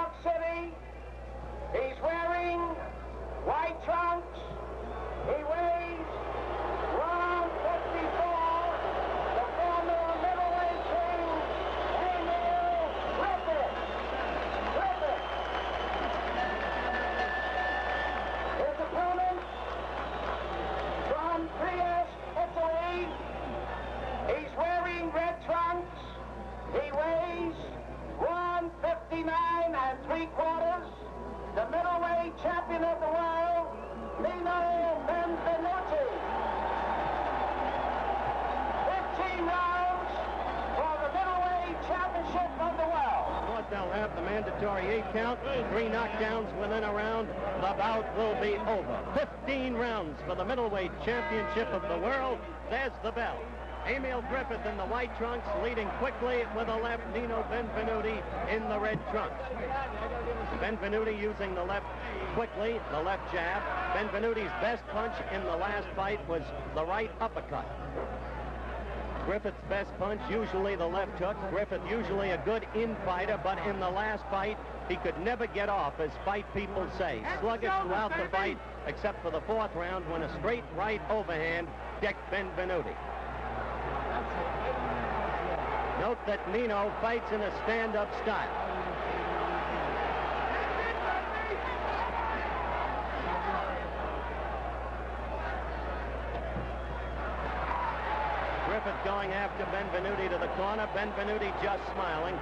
York City. He's wearing white trunks. He weighs 154. The former middleweight king, Emile Griffith. His opponent from Trieste, Italy. He's wearing red trunks. He weighs 159 3/4. The middleweight champion of the world, Nino Benvenuti. 15 rounds for the middleweight championship of the world. They'll have the mandatory 8 count, 3 knockdowns within a round. The bout will be over. 15 rounds for the middleweight championship of the world. There's the bell. Emile Griffith in the white trunks, leading quickly with a left. Nino Benvenuti in the red trunks. Benvenuti using the left quickly, the left jab. Benvenuti's best punch in the last fight was the right uppercut. Griffith's best punch, usually the left hook. Griffith usually a good in-fighter, but in the last fight, he could never get off, as fight people say. Sluggish throughout the fight, except for the 4th round, when a straight right overhand decked Benvenuti. Note that Nino fights in a stand-up style. Griffith going after Benvenuti to the corner. Benvenuti just smiling.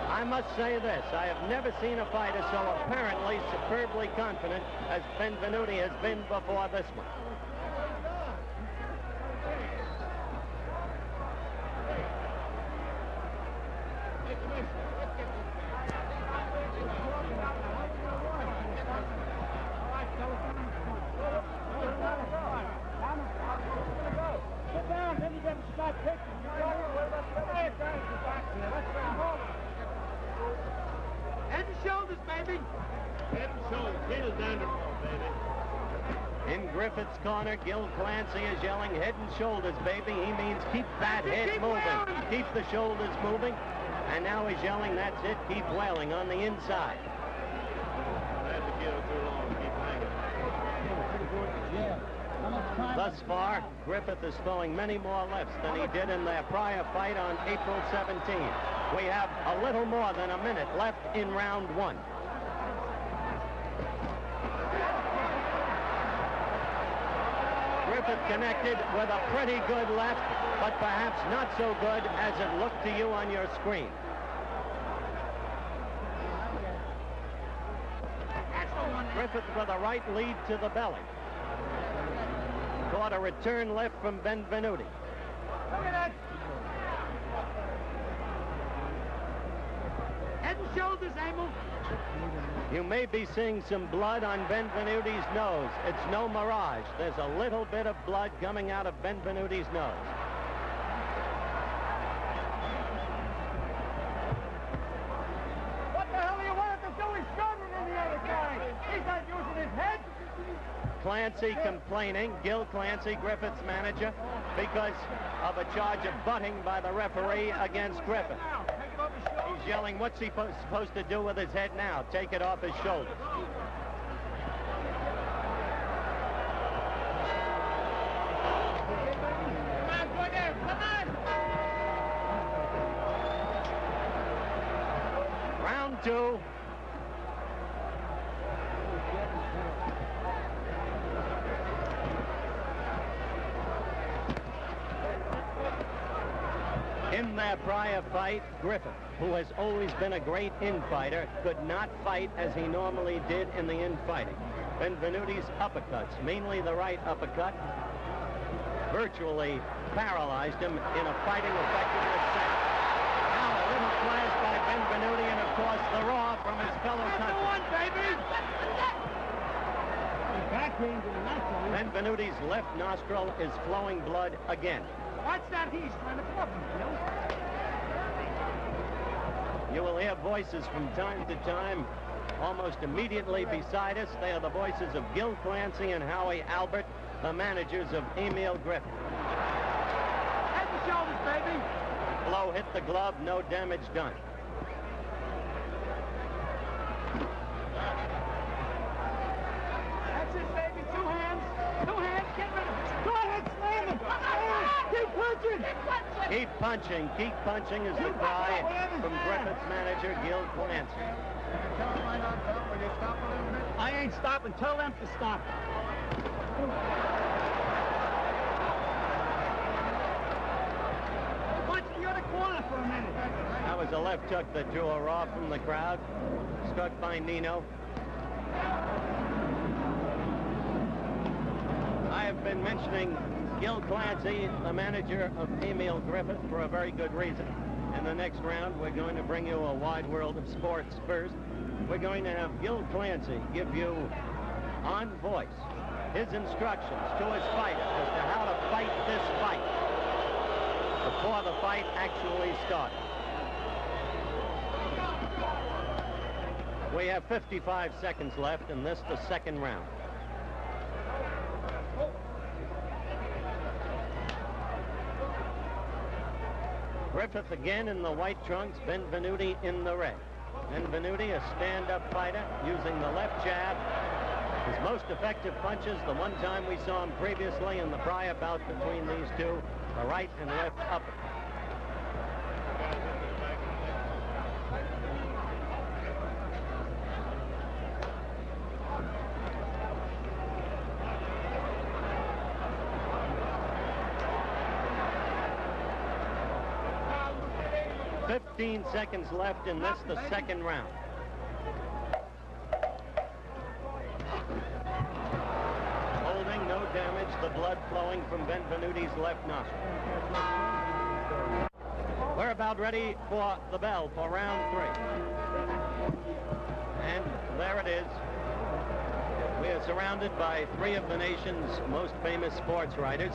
I must say this, I have never seen a fighter so apparently superbly confident as Benvenuti has been before this one. Head and shoulders, baby. Head and shoulders. Get us down the road, baby. In Griffith's corner, Gil Clancy is yelling, head and shoulders, baby. He means keep that head moving. Keep the shoulders moving. And now he's yelling, that's it, keep wailing on the inside. I had to give it too long. Keep hanging. Thus far, Griffith is throwing many more lefts than he did in their prior fight on April 17th. We have a little more than a minute left in round 1. Griffith connected with a pretty good left, but perhaps not so good as it looked to you on your screen. Griffith with a right lead to the belly. Caught a return left from Benvenuti. Look at that. Head and shoulders, Emile. You may be seeing some blood on Benvenuti's nose. It's no mirage. There's a little bit of blood coming out of Benvenuti's nose. What the hell do you want to do? He's stronger than the other guy. He's not using his head. Clancy complaining, Gil Clancy, Griffith's manager, because of a charge of butting by the referee against Griffith. He's yelling, what's he supposed to do with his head now? Take it off his shoulders. Come on, boy there, come on. Round 2. In their prior fight, Griffith, who has always been a great infighter, could not fight as he normally did in the infighting. Benvenuti's uppercuts, mainly the right uppercut, virtually paralyzed him in a fighting effectiveness sense. Now a little flash by Benvenuti, and of course the raw from his fellow countrymen. Benvenuti's left nostril is flowing blood again. Watch that, he's trying to block him, Bill. You will hear voices from time to time, almost immediately beside us. They are the voices of Gil Clancy and Howie Albert, the managers of Emile Griffith. Head and shoulders, baby. Blow hit the glove, no damage done. punching is the cry from Griffith's manager, Gil Clancy. I ain't stopping. Tell them to stop. Watch the other corner for a minute. That was a left hook that drew a raw from the crowd. Struck by Nino. I have been mentioning Gil Clancy, the manager of Emile Griffith, for a very good reason. In the next round, we're going to bring you a wide world of sports first. We're going to have Gil Clancy give you, on voice, his instructions to his fighter as to how to fight this fight before the fight actually starts. We have 55 seconds left, and this the second round. Griffith again in the white trunks, Benvenuti in the red. Benvenuti, a stand-up fighter, using the left jab. His most effective punches, the one time we saw him previously in the prior bout between these two, the right and left uppercut. Fifteen seconds left in this, the second round. Holding, no damage, the blood flowing from Benvenuti's left nostril. We're about ready for the bell for round 3. And there it is. We are surrounded by 3 of the nation's most famous sports writers,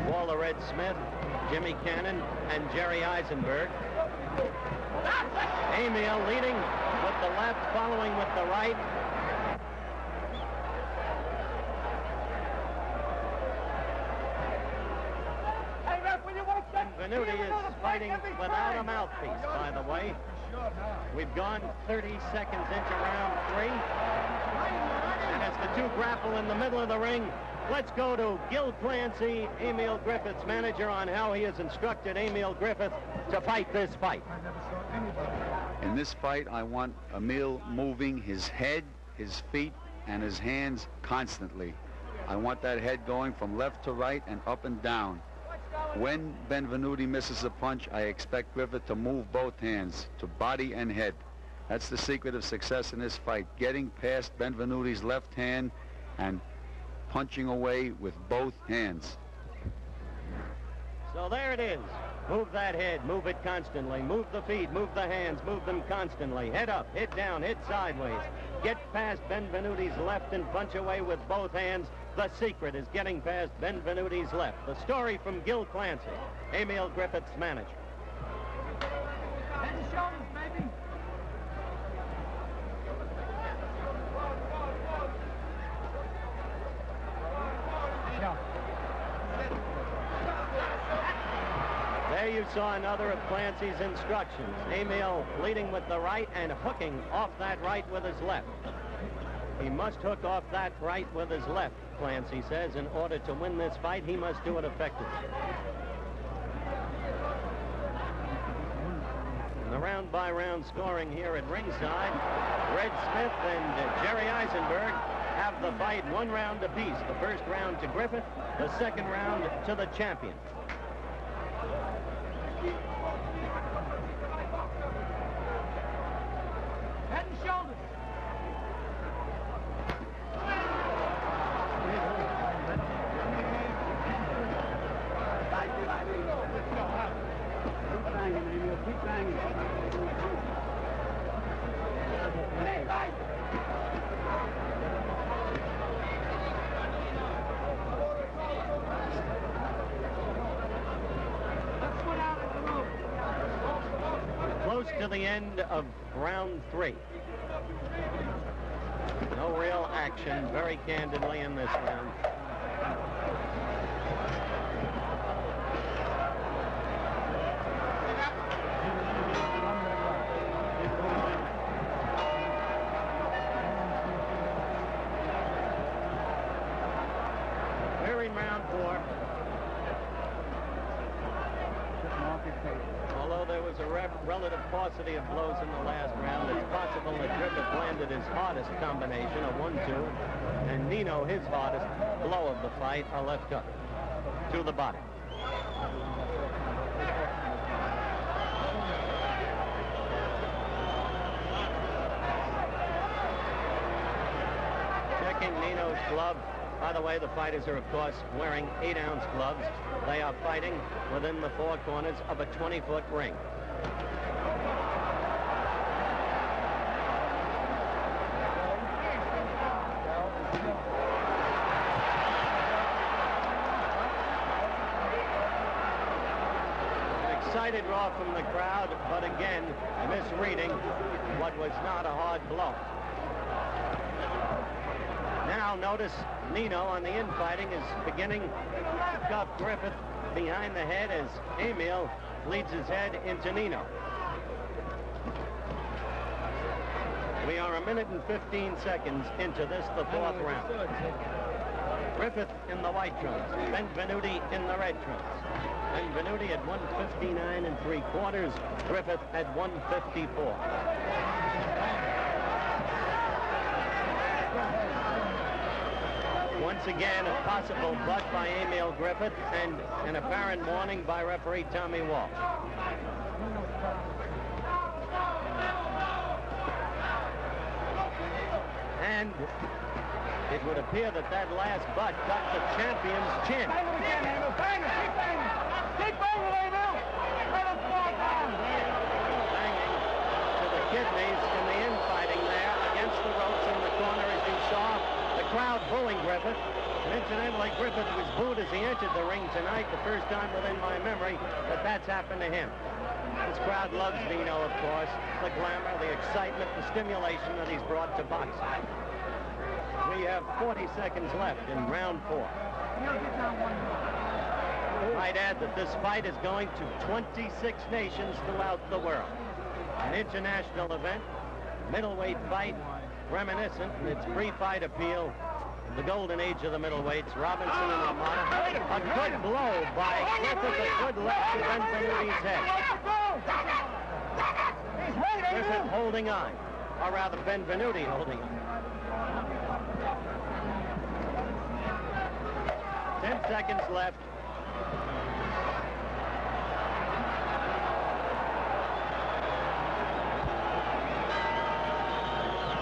Walter Ed Smith, Jimmy Cannon, and Jerry Eisenberg. Emile leading with the left, following with the right. Benvenuti is fighting without a mouthpiece, by the way. We've gone 30 seconds into round 3. And as the two grapple in the middle of the ring, let's go to Gil Clancy, Emile Griffith's manager, on how he has instructed Emile Griffith to fight this fight. In this fight, I want Emile moving his head, his feet, and his hands constantly. I want that head going from left to right and up and down. When Benvenuti misses a punch, I expect Griffith to move both hands to body and head. That's the secret of success in this fight, getting past Benvenuti's left hand and punching away with both hands. So there it is. Move that head, move it constantly. Move the feet, move the hands, move them constantly. Head up, head down, head sideways. Get past Benvenuti's left and punch away with both hands. The secret is getting past Benvenuti's left. The story from Gil Clancy, Emile Griffith's manager. Head and shoulders, baby. There you saw another of Clancy's instructions. Emile leading with the right and hooking off that right with his left. He must hook off that right with his left, Clancy says. In order to win this fight, he must do it effectively. And the round-by-round scoring here at ringside, Red Smith and Jerry Eisenberg have the fight 1 round apiece. The first round to Griffith, the second round to the champion. Head and shoulders. Keep banging, Emile. Keep banging. Close to the end of round 3. No real action, very candidly in this round. We're in round 4. relative paucity of blows in the last round, it's possible that Griffith landed his hardest combination, a 1-2, and Nino his hardest blow of the fight, a left hook to the body. Checking Nino's glove. By the way, the fighters are, of course, wearing 8-ounce gloves. They are fighting within the four corners of a 20-foot ring. An excited roar from the crowd, but again, misreading what was not a hard blow. Now notice Nino on the infighting is beginning to cuff Griffith behind the head as Emile leads his head into Nino. We are 1 minute and 15 seconds into this, the fourth round. Griffith in the white trunks, Benvenuti in the red trunks. Benvenuti at 159 3/4, Griffith at 154. Once again, a possible butt by Emile Griffith and an apparent warning by referee Tommy Walsh. And it would appear that that last butt cut the champion's chin. Banging to the kidneys in the infighting there against the ropes in the corner, as you saw. The crowd booing Griffith. And incidentally, Griffith was booed as he entered the ring tonight, the first time within my memory that that's happened to him. This crowd loves Nino, of course. The glamour, the excitement, the stimulation that he's brought to boxing. We have 40 seconds left in round 4. I'd add that this fight is going to 26 nations throughout the world. An international event, middleweight fight, reminiscent in its pre-fight appeal of the golden age of the middleweights, Robinson and Ramada. A good blow by Griffith, a good left to Benvenuti's head. Griffith holding on, or rather Benvenuti holding on. 10 seconds left.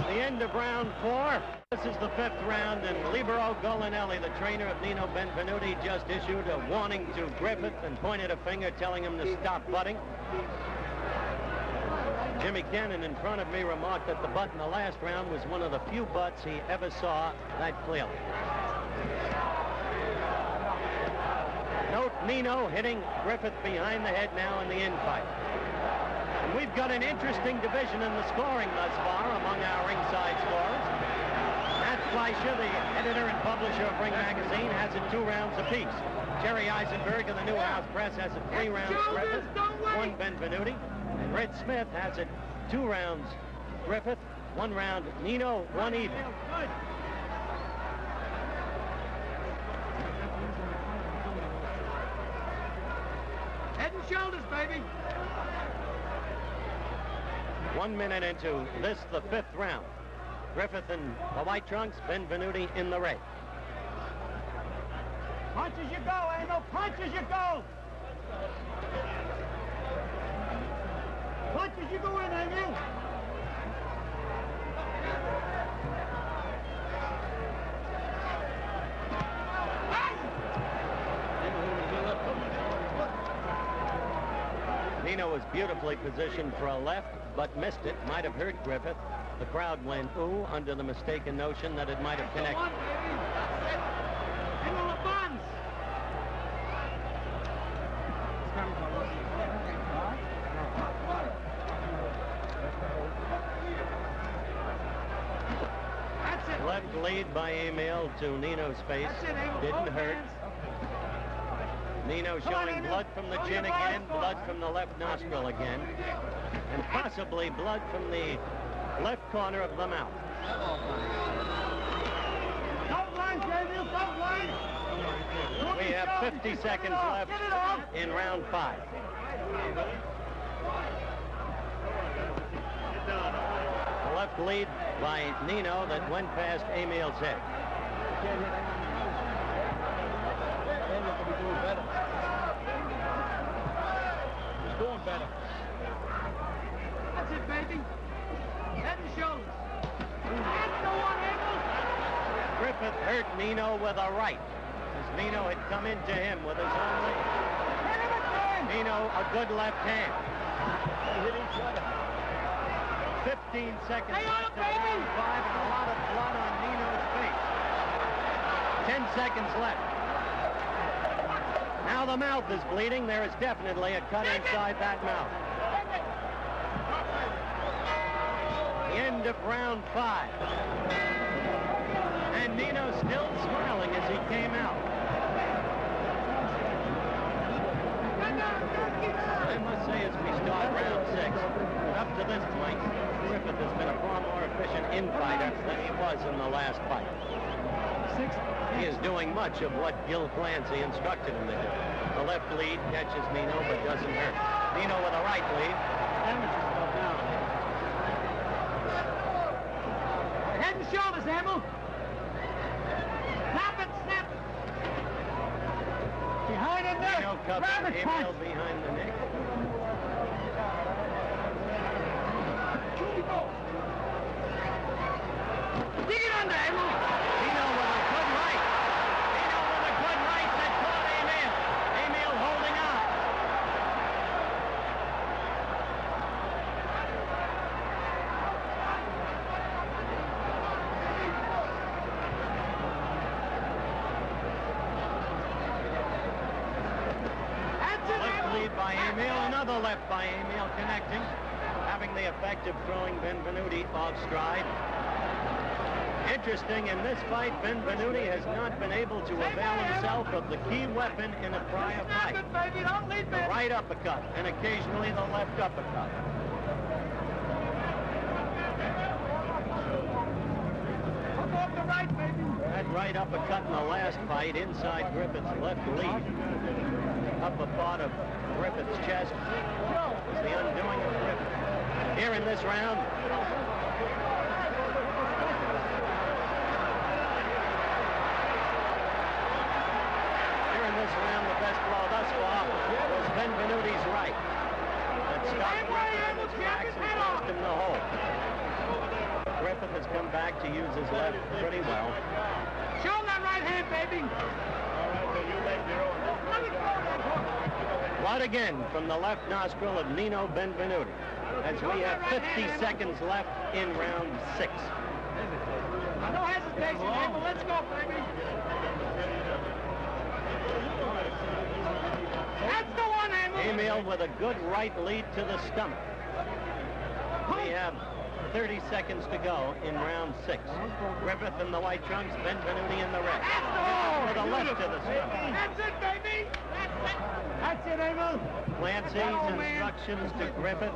The end of round 4. This is the 5th round, and Libero Golinelli, the trainer of Nino Benvenuti, just issued a warning to Griffith and pointed a finger telling him to stop butting. Jimmy Cannon in front of me remarked that the butt in the last round was one of the few butts he ever saw that clearly. Note Nino hitting Griffith behind the head now in the infight. And we've got an interesting division in the scoring thus far among our ringside scorers. Matt Fleischer, the editor and publisher of Ring Magazine, has it 2 rounds apiece. Jerry Eisenberg of the Newhouse Press has it 3 rounds Griffith, 1 Benvenuti. And Red Smith has it 2 rounds Griffith, 1 round Nino, 1 even. Head and shoulders, baby. 1 minute into this, the 5th round. Griffith in the white trunks, Benvenuti in the red. Punch as you go, Emile. Punch as you go. Punch as you go in, Emile. Nino was beautifully positioned for a left, but missed it. Might have hurt Griffith. The crowd went ooh under the mistaken notion that it might have connected. Left lead by Emile to Nino's face. Didn't hurt. Nino showing blood from the chin again, blood from the left nostril again, and possibly blood from the left corner of the mouth. We have 50 seconds left in round 5. left lead by Nino that went past Emile's head. He's doing better. That's it, baby. Head and shoulders. That's the one, Emile. Griffith hurt Nino with a right, as Nino had come into him with his own leg. Nino, a good left hand. They hit each other. 15 seconds Hang on, left in round 5 and a lot of blood on Nino's face. 10 seconds left. Now the mouth is bleeding. There is definitely a cut inside that mouth. The end of round 5. And Nino still smiling as he came out. I must say, as we start round 6, up to this point, Griffith has been a far more efficient infighter than he was in the last fight. He is doing much of what Gil Clancy instructed him to do. The left lead catches Nino, but doesn't hurt. Nino with a right lead. Head and shoulders, Emile. Snap it, snap it. Behind the neck. Nino covers Emile behind the neck. Dig it under, Emile. Nino with a good right. Nino with a good right that caught Emile. Emile holding on. Left lead by Emile, another left by Emile connecting, having the effect of throwing Benvenuti off stride. Interesting, in this fight, Benvenuti has not been able to avail himself of the key weapon in a prior fight. The right uppercut, and occasionally the left uppercut. That right uppercut in the last fight inside Griffith's left lead, upper part of Griffith's chest, was the undoing of Griffith. Here in this round, the best blow thus far was Benvenuti's right. That stopped Griffith in his tracks and forced him to hold. Griffith has come back to use his left pretty well. Show him that right hand, baby. All right, so you make your own. Blood again from the left nostril of Nino Benvenuti, as we have 50 seconds left in round 6. No hesitation, Emile. Let's go, baby. That's the one, Emile. Emile with a good right lead to the stomach. We have 30 seconds to go in round 6. Griffith in the white trunks, Benvenuti in the red. Griffith with a left to the stomach. That's it, baby. That's it, Emile. Clancy's instructions to Griffith: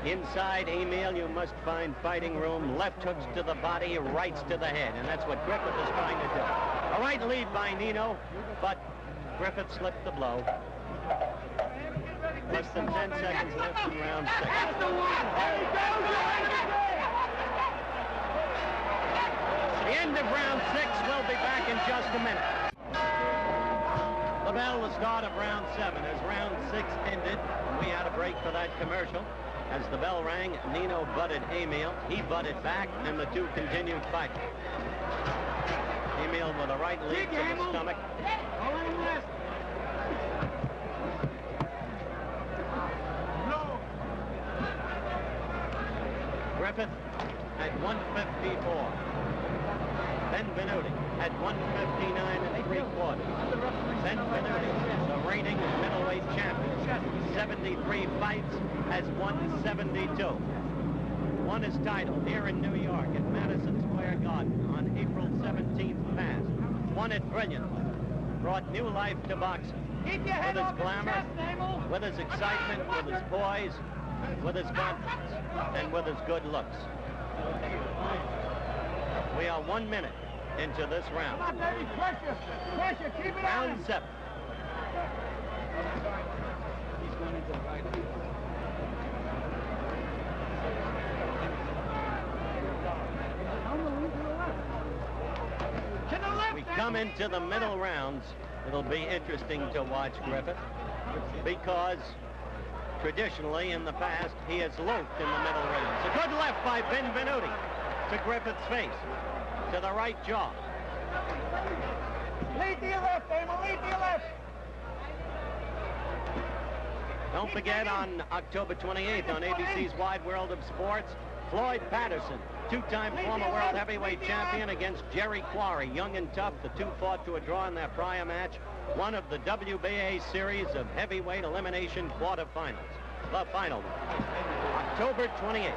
inside Emile, you must find fighting room. Left hooks to the body, rights to the head, and that's what Griffith is trying to do. A right lead by Nino, but Griffith slipped the blow. Less than 10 seconds left in round 6. That's the one. There he goes. The end of round 6. We'll be back in just a minute. The bell, the start of round 7. As round 6 ended, we had a break for that commercial. As the bell rang, Nino butted Emile. He butted back, and the two continued fighting. Emile with a right lead to the stomach. Griffith at 154. Benvenuti at 159 3/4. Benvenuti, the reigning middleweight champion, 73 fights, has won 72. Won his title here in New York at Madison Square Garden on April 17th past. Won it brilliantly. Brought new life to boxing. Keep your head With his off his glamour, chest, Emile. with his excitement, with his poise, with his confidence, and with his good looks. We are 1 minute into this round. Come on, baby. Pressure. Pressure. Keep it on. Round 7. He's going into the right. come into the middle rounds, it'll be interesting to watch Griffith, because traditionally in the past he has loafed in the middle rounds. A good left by Benvenuti to Griffith's face, to the right jaw. Lead to your left, Emile. Lead to your left. Don't forget, on October 28th on ABC's Wide World of Sports, Floyd Patterson, two-time former world heavyweight champion, against Jerry Quarry. Young and tough, the two fought to a draw in their prior match, one of the WBA series of heavyweight elimination quarterfinals. The final, October 28th.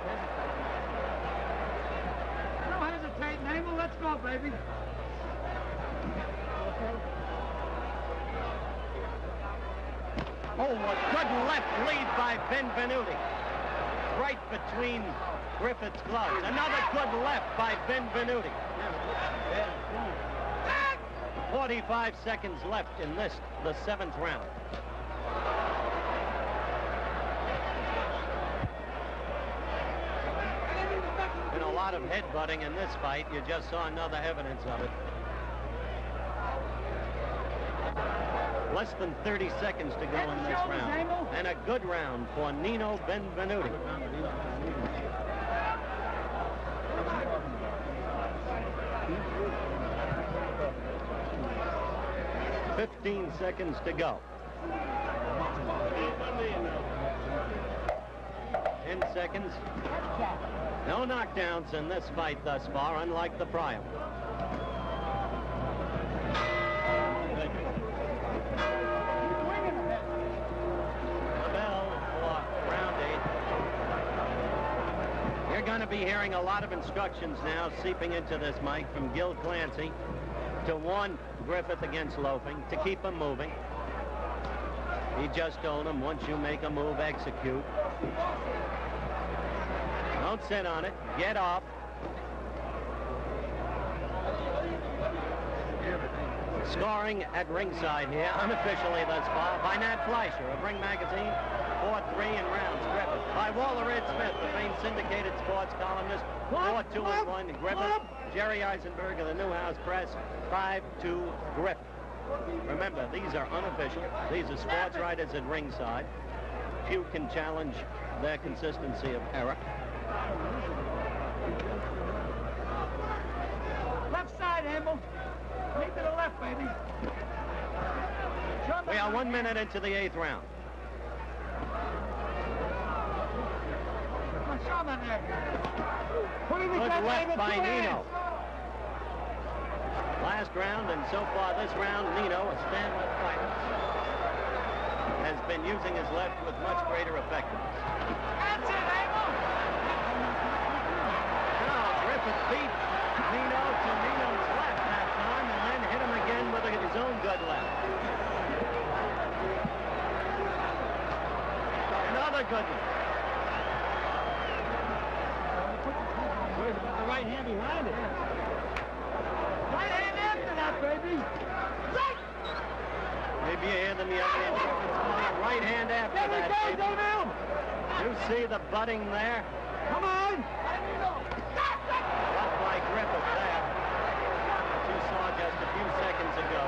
No hesitating, Emile. Let's go, baby. Oh, a good left lead by Benvenuti. Right between Griffith's gloves. Another good left by Benvenuti. 45 seconds left in this, the 7th round. Been a lot of headbutting in this fight. You just saw another evidence of it. Less than 30 seconds to go in this round. And a good round for Nino Benvenuti. "15 seconds to go. 10 seconds. No knockdowns in this fight thus far, unlike the prior one. The bell for round 8. You're going to be hearing a lot of instructions now seeping into this mic from Gil Clancy to warn Griffith against loafing, to keep him moving. He just told him, once you make a move, execute. Don't sit on it. Get off. Scoring at ringside here, unofficially thus far, by Nat Fleischer of Ring Magazine. 4-3 in rounds, Griffith. By Walter Ed Smith, the famed syndicated sports columnist. 4-2-1, Griffith. Jerry Eisenberg of the Newhouse Press. 5-2, Griffith. Remember, these are unofficial. These are sports writers at ringside. Few can challenge their consistency of error. Left side, Emile. Lead to the left, baby. We are 1 minute into the 8th round. Show them there. Good left by Nino. Last round, and so far this round, Nino, a stand-up fighter, has been using his left with much greater effectiveness. That's it, Emile. Now, Griffith beat Nino to Nino's left that time, and then hit him again with his own good left. Another good one. The right hand behind it. Right hand after that, baby. Right. Maybe you hear them yelling. Right hand after There that. he goes, Emile. You see the butting there? Come on. Up by Griffith there. As you saw just a few seconds ago.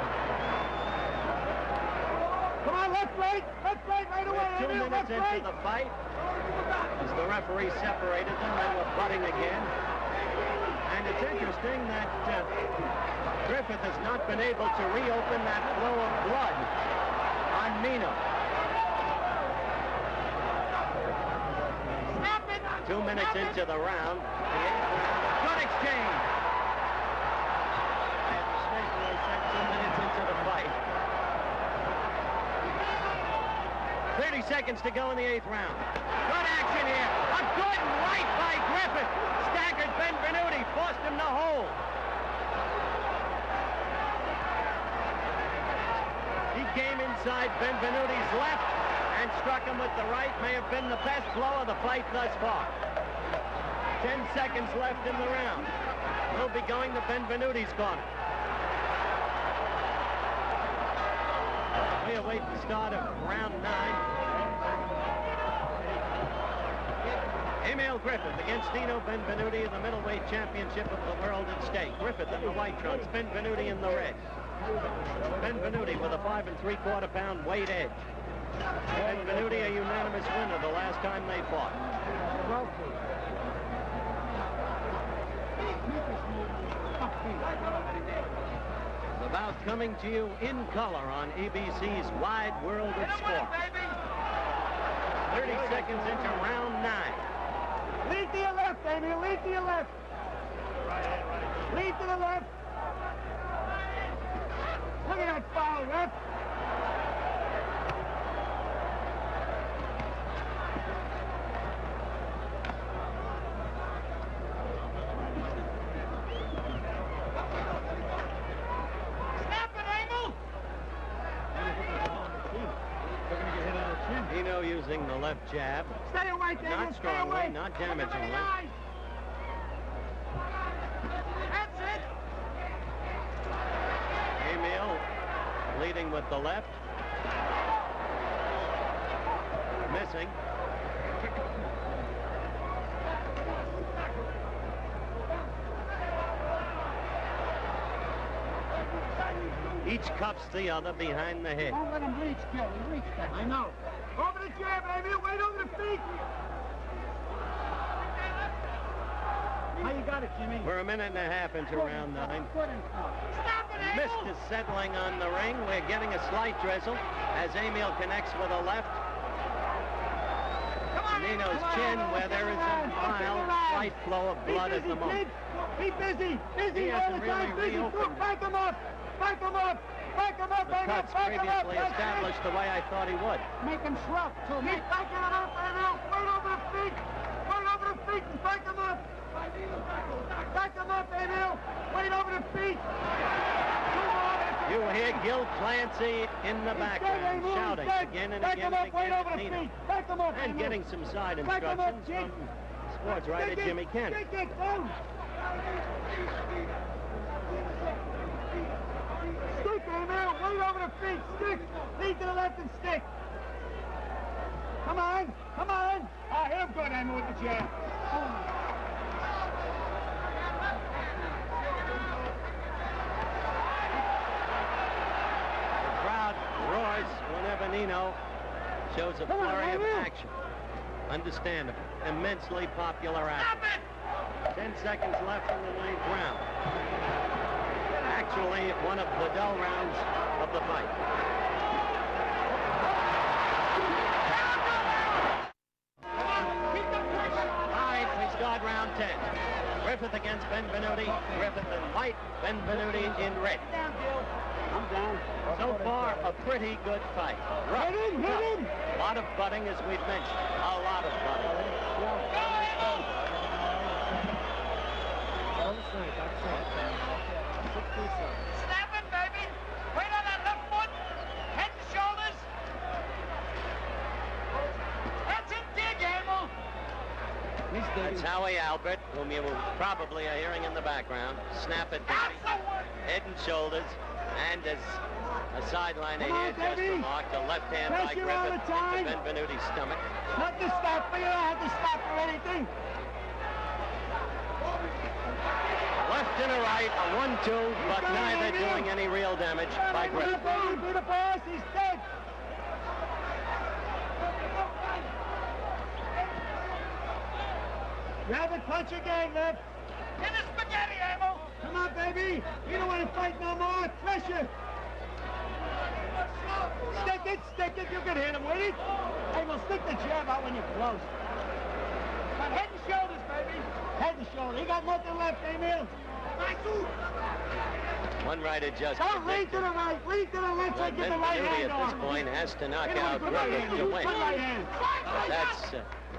Come on, left, right We're away, 2 Emile, minutes left, into right. the fight. As the referee separated them, they were butting again. And it's interesting that Griffith has not been able to reopen that flow of blood on Nino. 2 minutes into the round, the 8th round. Good exchange. And Smith will set 2 minutes into the fight. 30 seconds to go in the 8th round. Good action here. A good right by Griffith. Staggered Benvenuti, forced him to hold. He came inside Benvenuti's left and struck him with the right. May have been the best blow of the fight thus far. 10 seconds left in the round. We'll be going to Benvenuti's corner. We await the start of round 9. Emile Griffith against Nino Benvenuti in the middleweight championship of the world at stake. Griffith in the white trunks, Benvenuti in the red. Benvenuti with a 5 3/4 pound weight edge. Benvenuti a unanimous winner the last time they fought. The bout coming to you in color on ABC's Wide World of Sport. 30 seconds into round 9. Lead to your left, Emile. Lead to your left. Lead to the left. Look at that foul, ref. Snap it, Emile. Nino using the left jab. Stay away, Emile. Not Stay strongly, away. not damagingly. That's it. Emile leading with the left. Missing. Each cuffs the other behind the head. Don't let him reach, Gil. He reached that. I know. Over the jab, Emile. Wait over the feet. How you got it, Jimmy? We're a minute and a half into round 9. Stop it, Emile. Mist is settling on the ring. We're getting a slight drizzle as Emile connects with a left. Nino's chin, where there is a mild, slight flow of blood at the moment. Be busy. Busy. He hasn't really reopened. Back him up. Back him up. Back him up, The cuts previously established the way I thought he would. Make him shrug. Keep backing it up, Emile. Wait over the feet. Wait over the feet and back him up. Back him up, Emile. Wait over the feet. You hear Gil Clancy in the background shouting again and again and again at Nino. Back him up, And getting some side instructions from sports writer Jimmy Kennedy. Stick it, go. Stick, Emile. Wait over the feet. Stick. Lead to the left and stick. Come on. Come on. Ah, hit him good, Emile, with the jab. The crowd roars whenever Nino shows a flurry of action. Understandable. Immensely popular action. 10 seconds left in the 9th round. Actually, one of the dull rounds of the fight. All right, we start round 10. Griffith against Benvenuti. Griffith in white, Benvenuti in red. I'm down. So far, a pretty good fight. Rough, Hit him, hit tough. him. A lot of butting, as we've mentioned. A lot of butting. Snap it, baby. Wait on that left foot. Head and shoulders. That's it, dig, Emile. That's Howie Albert, whom you probably are hearing in the background. Snap it, That's baby. the one. Head and shoulders. And as a sideliner Come on, here just baby. remarked, a left hand by Pressure all Griffith the time. into Benvenuti's stomach. Not to stop, but you don't have to stop for anything. Left and a right, a 1-2, but going, neither Emile. doing any real damage by Griffith. Be the boss, he's dead. Grab it, punch again, left. Get the spaghetti, Emile. Come on, baby. You don't want to fight no more. Pressure. Stick it, stick it. You can hit him with it. Hey, we'll stick the jab out when you're close. But head and shoulders, baby. Head and shoulders. He got nothing left, Emile. One righter just Don't lead to the right. Lead to the left so I get the right Benvenuti hand at this on. point has to knock Hit him out with the right Griffith hand. to win. Good right hand. That's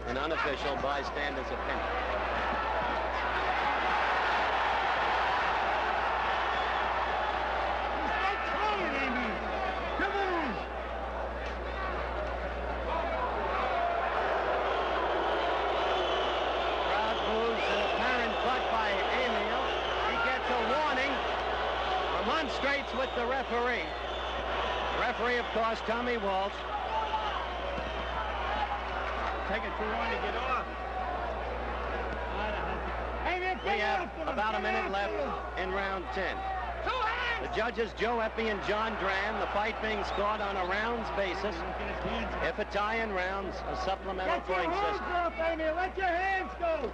an unofficial bystander's opinion. He's not trying, Emile. Come on. Crowd boos, an apparent butt by Emile. He gets a warning. Remonstrates with the referee. Referee, of course, Tommy Walsh. Taking too long to get off. We have about a minute left in round 10. The judges, Joe Eppie and John Dran. The fight being scored on a rounds basis. If a tie in rounds, a supplemental point system. Let your hands go.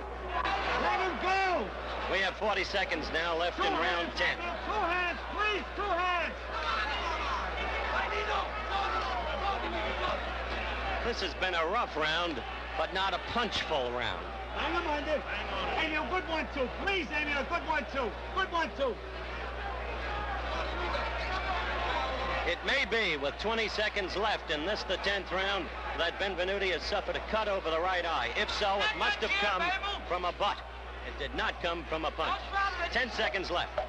Let him go. We have 40 seconds now left in round 10. 2 hands, please. 2 hands. This has been a rough round, but not a punchful round. Hang on, mind it. Emile, good 1-2. Please, Emile, good 1-2. Good 1-2. It may be, with 20 seconds left in this, the 10th round, that Benvenuti has suffered a cut over the right eye. If so, it must have come from a butt. It did not come from a punch. 10 seconds left.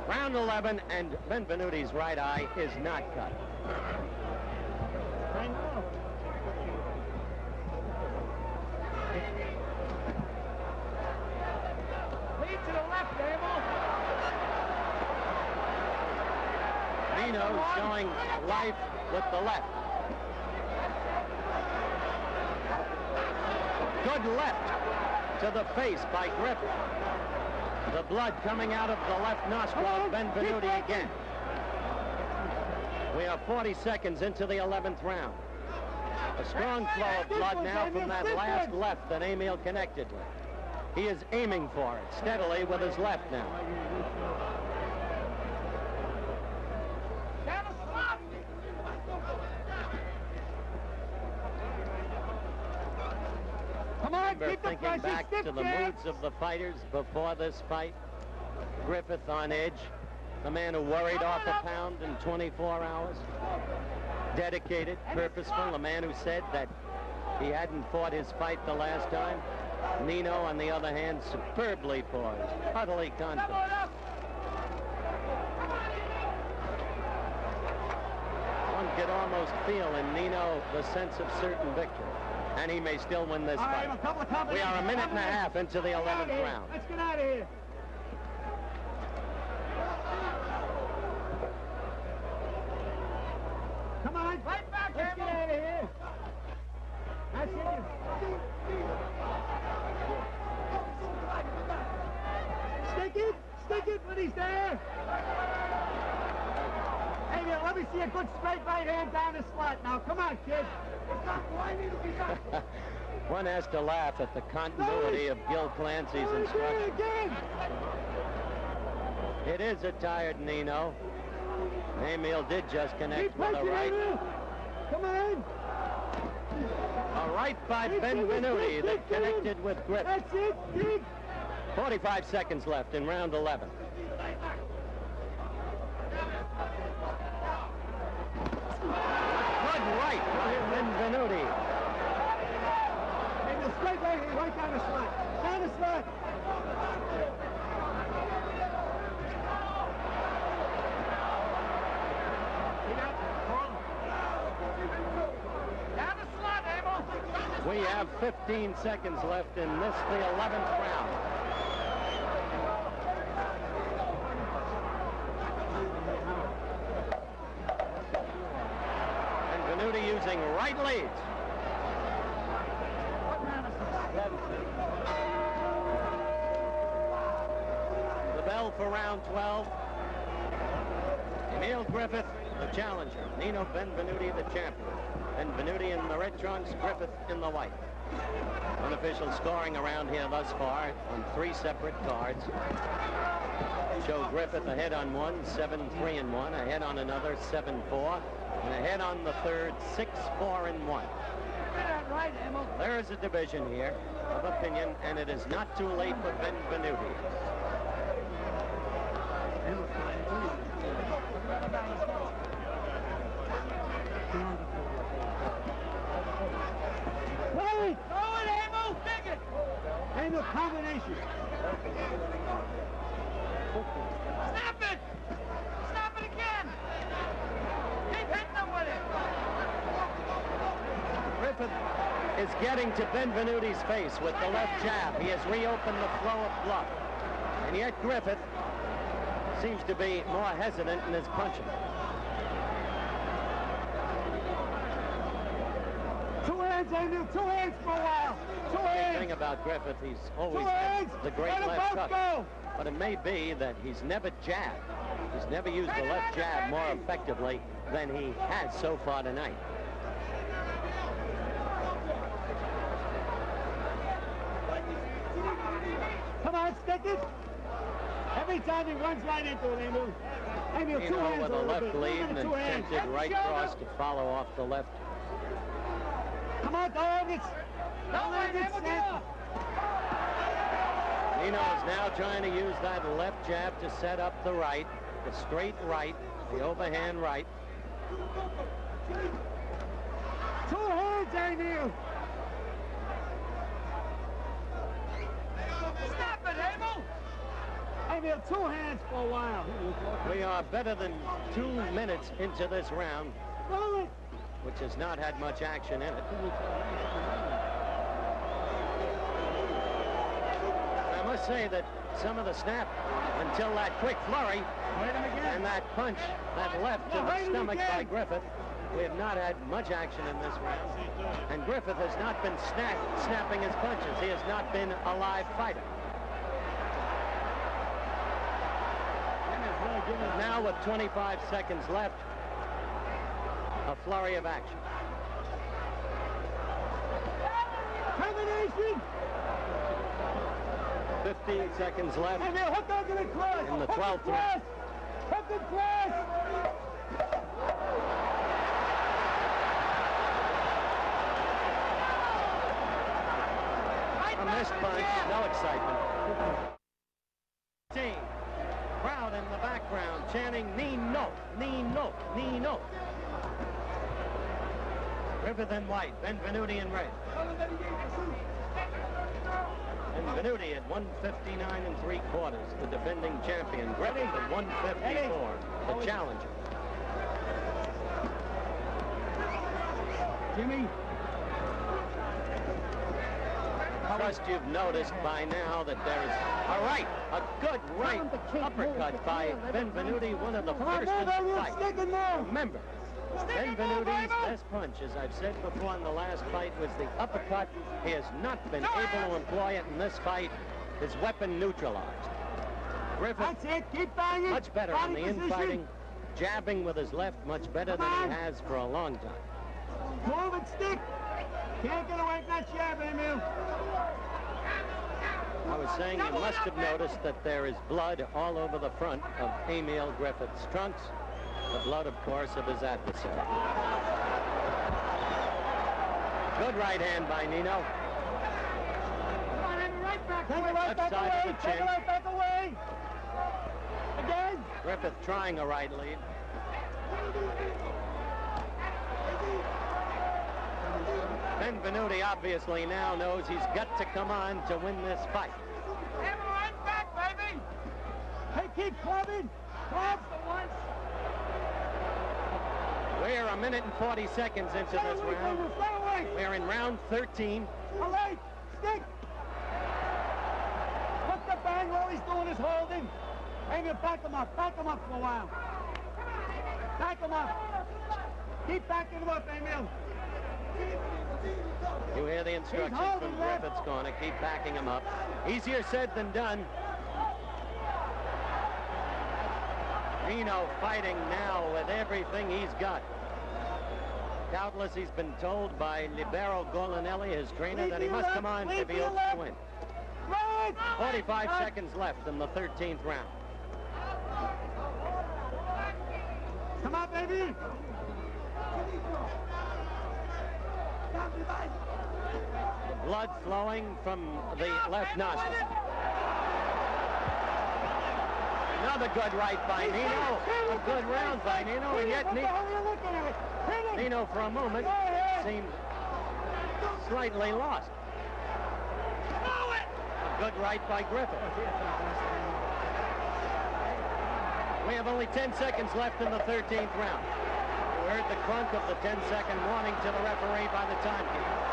Round 11, and Benvenuti's right eye is not cut. I know. Lead to the left, Emile. Nino showing life with the left. Good left to the face by Griffith. The blood coming out of the left nostril of Benvenuti again. We are 40 seconds into the 11th round. A strong flow of blood now from that last left that Emile connected with. He is aiming for it steadily with his left now. Come on, Remember keep the thinking pressure, back stiff to the kicks. moods of the fighters before this fight. Griffith on edge, the man who worried off a pound in 24 hours. Dedicated, purposeful, a man who said that he hadn't fought his fight the last time. Nino, on the other hand, superbly poised, utterly confident. One could almost feel in Nino the sense of certain victory. And he may still win this fight. We are a minute and a half into the 11th round. Let's get out of here. Come on. Fight back, let's get out of here. That's it. Stick it when he's there. Hey, man, let me see a good straight right hand down the slot now. Come on, kid. One has to laugh at the continuity of Gil Clancy's instructions. It is a tired Nino. Emile did just connect with a right. Come on. A right by Benvenuti that connected with Griffith. That's it, dig. 45 seconds left in round 11. Good right by Benvenuti. And the straight right down the slot. Down the slot. Down the slot, Emile. We have 15 seconds left in this, the 11th round. Benvenuti using right leads. The bell for round 12. Emile Griffith, the challenger. Nino Benvenuti, the champion. Benvenuti in the red trunks, Griffith in the white. Unofficial scoring around here thus far on 3 separate cards. Show Griffith ahead on one, 7-3-1, ahead on another, 7-4, and ahead on the third, 6-4-1. There is a division here of opinion, and it is not too late for Benvenuti. Throw it, Emile, dig it. And the combination. Snap it! Snap it again! Keep hitting them with it! Griffith is getting to Benvenuti's face with the left jab. He has reopened the flow of blood. And yet Griffith seems to be more hesitant in his punching. Two hands, Emile. 2 hands for a while. 2 hands. The thing about Griffith, he's always 2 hands. the great Let left them both hook. go. But it may be that he's never jabbed. He's never used the left jab more effectively than he has so far tonight. Come on, stick it. Every time he runs right into it, Emile. Emile, 2 Nino hands with a left lead and two hands. attempted right cross to follow off the left. Come on, dog. Don't let it snap. Nino is now trying to use that left jab to set up the right, the straight right, the overhand right. 2 hands, Emile. Stop it, Emile. Emile, 2 hands for a while. We are better than 2 minutes into this round, Roll it. which has not had much action in it. I must say that some of the snap until that quick flurry and that punch, that left to the stomach by Griffith, we have not had much action in this round. And Griffith has not been snapping his punches. He has not been a live fighter. Now with 25 seconds left, a flurry of action. Termination. 15 seconds left. Emile, hook onto the cross. In the 12th round. Hook the cross. From this punch, no excitement. Crowd in the background chanting Nino, Nino, Nino. Griffith in white, Benvenuti in red. Benvenuti at 159 3/4, the defending champion. Griffith at 154, the challenger. Jimmy. I trust you've noticed by now that there's a good right uppercut by Benvenuti, one of the first in the fight. Remember, Benvenuti's best punch, as I've said before in the last fight, was the uppercut. He has not been able to employ it in this fight. His weapon neutralized. Griffith, much better on the infighting, jabbing with his left, much better than he has for a long time. Move and stick. Can't get away from that jab, Emile. I was saying you must have noticed that there is blood all over the front of Emile Griffith's trunks. The blood, of course, of his adversary. Good right hand by Nino. Come on, Emile, right back. Left side of the chin. Right back away. Again. Griffith trying a right lead. Benvenuti obviously now knows he's got to come on to win this fight. Right back, baby. Hey, keep clubbing. Club for once. We're a minute and 40 seconds into this round. We're in round 13. All right, stick. Put the bang, all he's doing is holding. Emile, back him up for a while. Back him up. Keep backing him up, Emile. You hear the instructions from Griffith's corner. Keep backing him up. Easier said than done. Nino fighting now with everything he's got. Doubtless he's been told by Libero Golinelli, his trainer, that he must come on if he hopes to win. 45 seconds left in the 13th round. Come on, baby. Blood flowing from the left nostril. Another good right by Nino. A good round by Nino, and yet Nino for a moment seemed slightly lost. A good right by Griffith. We have only 10 seconds left in the 13th round. You heard the clunk of the 10-second warning to the referee by the timekeeper.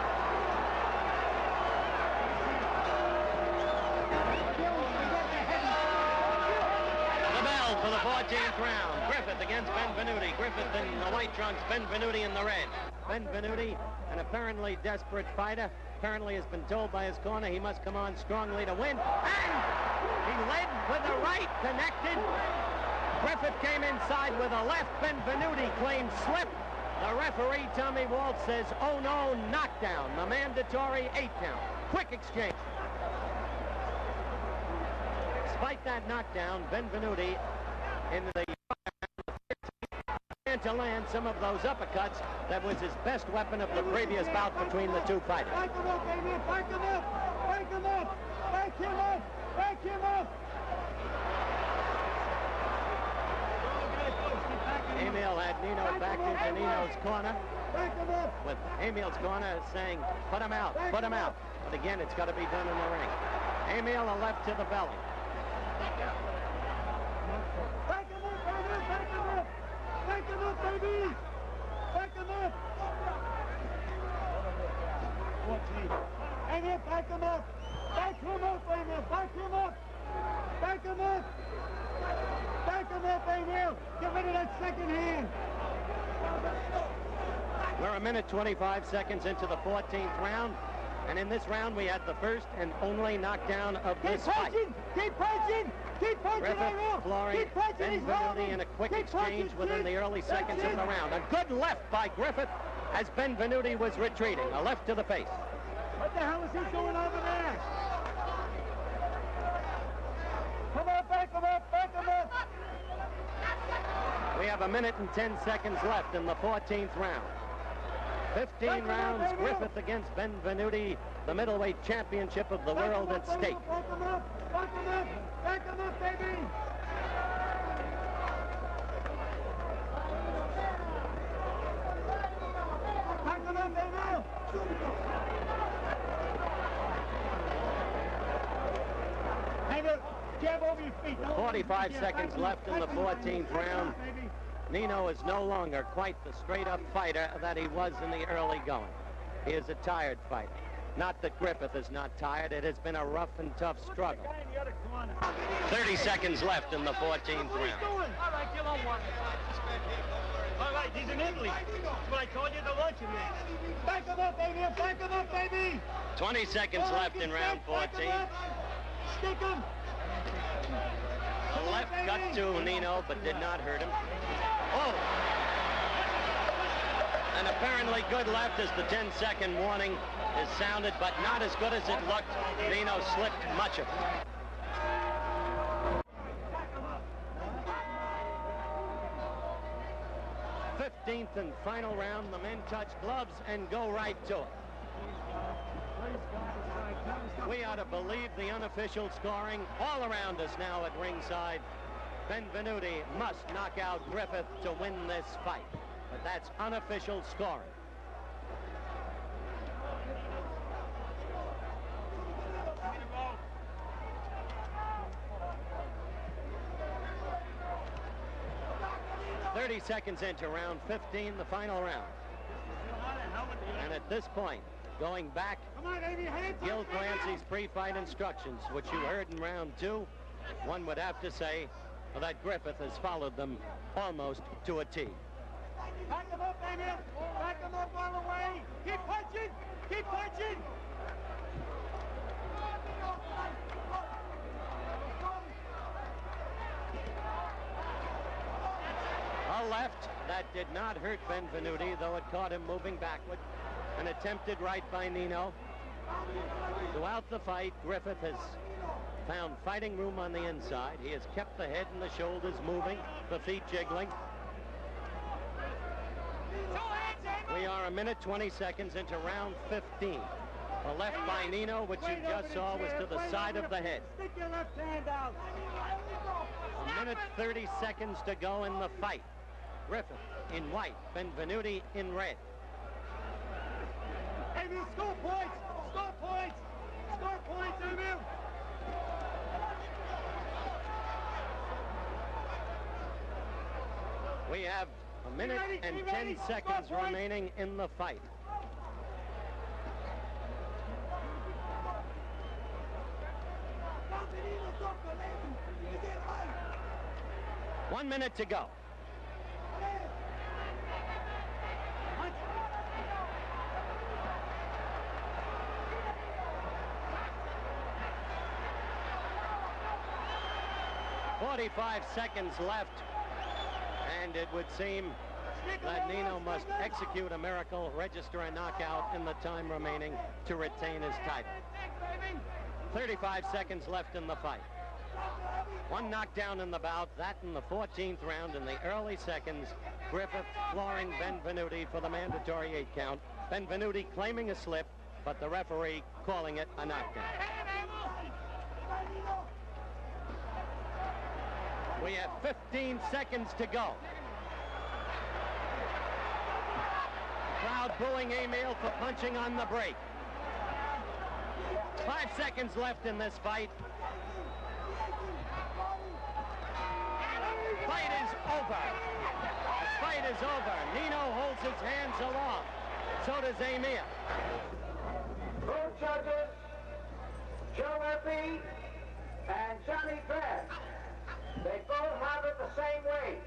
for the 14th round. Griffith against Benvenuti. Griffith in the white trunks, Benvenuti in the red. Benvenuti, an apparently desperate fighter, apparently has been told by his corner he must come on strongly to win. And he led with the right, connected. Griffith came inside with a left. Benvenuti claimed slip. The referee, II.World, says, oh no, knockdown. The mandatory 8 count. Quick exchange. Despite that knockdown, Benvenuti in the to land some of those uppercuts that was his best weapon of the previous bout between the two fighters. Back him up, Emile. Back him up. Back him up. Back him up. Back him up. Emile had Nino back into Nino's corner, with Emile's corner saying, put him out, put him out. But again, it's got to be done in the ring. Emile a left to the belly. Back him up, baby. Back him up. Back him up, baby. Back him up. Emile, back him up. Back him up, Emile. Back him up. Back him up. Back him up, Emile. Get rid of that second hand. We're a minute 25 seconds into the 14th round. And in this round, we had the first and only knockdown of this fight. Keep punching! Keep punching! Griffith flooring Benvenuti in a quick exchange within the early seconds of the round. A good left by Griffith as Benvenuti was retreating. A left to the face. What the hell is he doing over there? Come on, back him up, back him up! We have a minute and 10 seconds left in the 14th round. 15 rounds, Griffith against Benvenuti, the middleweight championship of the world at stake. Back him up, back him up, back him up, baby! Back him up, baby! Hey, look, jab over your feet. 45 seconds left in the 14th round. Nino is no longer quite the straight-up fighter that he was in the early going. He is a tired fighter. Not that Griffith is not tired. It has been a rough and tough struggle. 30 seconds left in the 14th round. All right, you don't want it. All right, he's in Italy. That's what I told you to lunch him in. Back him up, baby. Back him up, baby. 20 seconds left in round 14. Stick him. The left cut to Nino, but did not hurt him. Oh! An apparently good left as the 10-second warning is sounded, but not as good as it looked. Nino slipped much of it. '15th and final round. The men touch gloves and go right to it. We ought to believe the unofficial scoring all around us now at ringside. Benvenuti must knock out Griffith to win this fight. But that's unofficial scoring. "30 seconds into round 15, the final round. And at this point, going back, Gil Clancy's pre-fight instructions, which you heard in round 2, one would have to say that Griffith has followed them almost to a T. Back him up, baby. Back him up all the way. Keep punching. Keep punching. A left that did not hurt Benvenuti, though it caught him moving backward. An attempted right by Nino. Throughout the fight, Griffith has found fighting room on the inside. He has kept the head and the shoulders moving, the feet jiggling. We are a minute 20 seconds into round 15. The left by Nino, which you just saw, was to the side of the head. Stick your left hand out. A minute 30 seconds to go in the fight. Griffith in white, Benvenuti in red. Emile, score points! Score points! Score points, Emile! We have a minute and 10 seconds remaining in the fight. 1 minute to go. Punch. 45 seconds left, and it would seem that Nino must execute a miracle, register a knockout in the time remaining to retain his title. 35 seconds left in the fight. One knockdown in the bout, that in the 14th round in the early seconds. Griffith flooring Benvenuti for the mandatory 8 count. Benvenuti claiming a slip, but the referee calling it a knockdown. We have 15 seconds to go. Crowd booing Emile for punching on the brake. 5 seconds left in this fight. Fight is over. The fight is over. Nino holds his hands aloft. So does Emile. Both judges, Joe Murphy and Johnny Grant, they both have it the same way.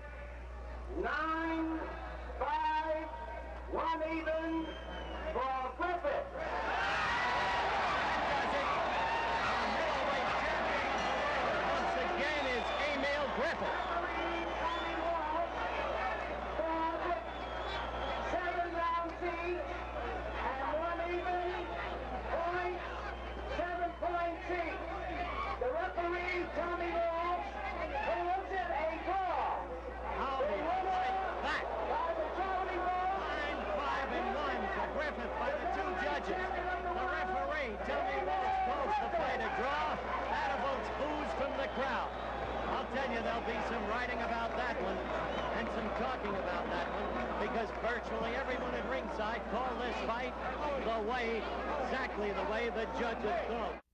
9-5, 1 even for Griffith. Griffith. 7 rounds each and 1 even point, 7 points each. The referee, Tommy Walsh, calls it a draw. How do you like that? By the Tommy Walsh. 9-5-1 for Griffith by the 2 judges. The referee, Tommy Walsh, calls the fight a draw. That evokes boos from the crowd. I'll tell you, there'll be some writing about that one and some talking about that one, because virtually everyone at ringside called this fight exactly the way the judges thought.